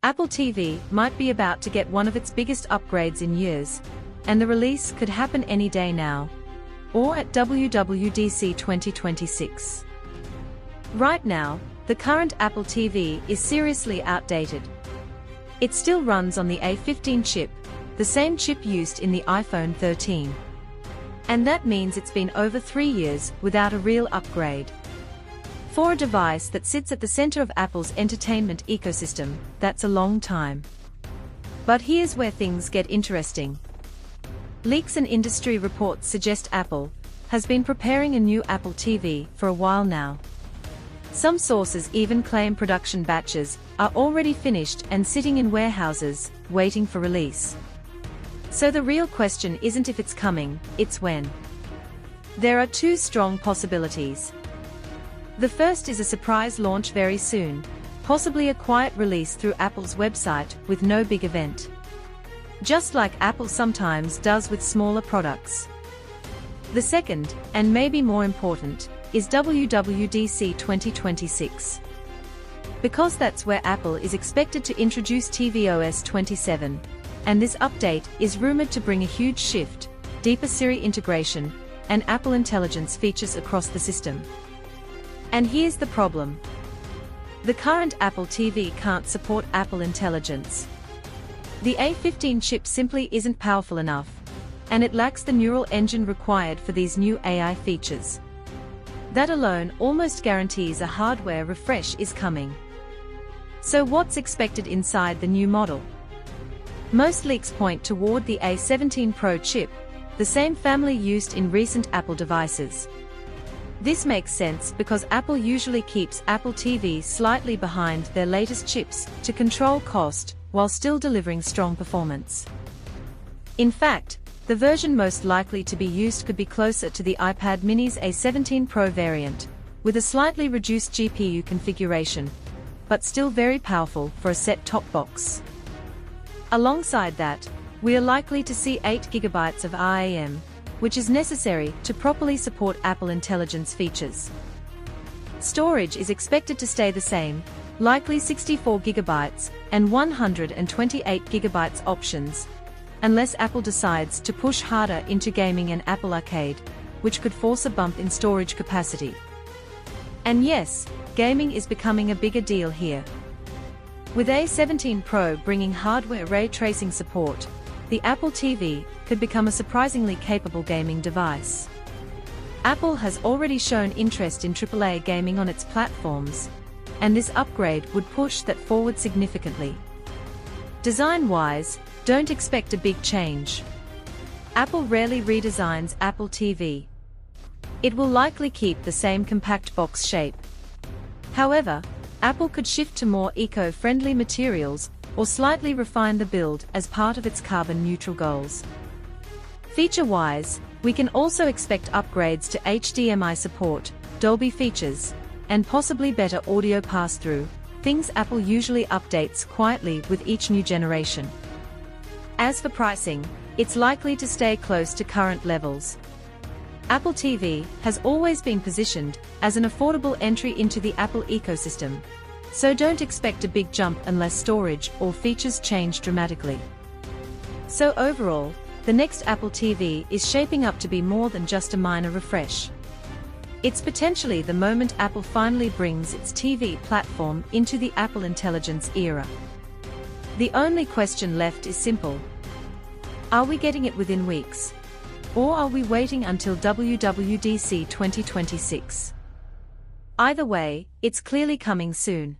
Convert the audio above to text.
Apple TV might be about to get one of its biggest upgrades in years, and the release could happen any day now, or at WWDC 2026. Right now, the current Apple TV is seriously outdated. It still runs on the A15 chip, the same chip used in the iPhone 13. And that means it's been over 3 years without a real upgrade. For a device that sits at the center of Apple's entertainment ecosystem, that's a long time. But here's where things get interesting. Leaks and industry reports suggest Apple has been preparing a new Apple TV for a while now. Some sources even claim production batches are already finished and sitting in warehouses, waiting for release. So the real question isn't if it's coming, it's when. There are two strong possibilities. The first is a surprise launch very soon, possibly a quiet release through Apple's website with no big event. Just like Apple sometimes does with smaller products. The second, and maybe more important, is WWDC 2026. Because that's where Apple is expected to introduce tvOS 27, and this update is rumored to bring a huge shift, deeper Siri integration, and Apple Intelligence features across the system. And here's the problem. The current Apple TV can't support Apple Intelligence. The A15 chip simply isn't powerful enough, and it lacks the neural engine required for these new AI features. That alone almost guarantees a hardware refresh is coming. So what's expected inside the new model? Most leaks point toward the A17 Pro chip, the same family used in recent Apple devices. This makes sense because Apple usually keeps Apple TV slightly behind their latest chips to control cost while still delivering strong performance. In fact, the version most likely to be used could be closer to the iPad mini's A17 Pro variant, with a slightly reduced GPU configuration, but still very powerful for a set-top box. Alongside that, we are likely to see 8 GB of RAM, which is necessary to properly support Apple Intelligence features. Storage is expected to stay the same, likely 64 GB and 128 GB options, unless Apple decides to push harder into gaming and Apple Arcade, which could force a bump in storage capacity. And yes, gaming is becoming a bigger deal here. With A17 Pro bringing hardware ray tracing support, the Apple TV could become a surprisingly capable gaming device. Apple has already shown interest in AAA gaming on its platforms, and this upgrade would push that forward significantly. Design-wise, don't expect a big change. Apple rarely redesigns Apple TV. It will likely keep the same compact box shape. However, Apple could shift to more eco-friendly materials or slightly refine the build as part of its carbon-neutral goals. Feature-wise, we can also expect upgrades to HDMI support, Dolby features, and possibly better audio pass-through, things Apple usually updates quietly with each new generation. As for pricing, it's likely to stay close to current levels. Apple TV has always been positioned as an affordable entry into the Apple ecosystem, so don't expect a big jump unless storage or features change dramatically. So overall, the next Apple TV is shaping up to be more than just a minor refresh. It's potentially the moment Apple finally brings its TV platform into the Apple Intelligence era. The only question left is simple. Are we getting it within weeks? Or are we waiting until WWDC 2026? Either way, it's clearly coming soon.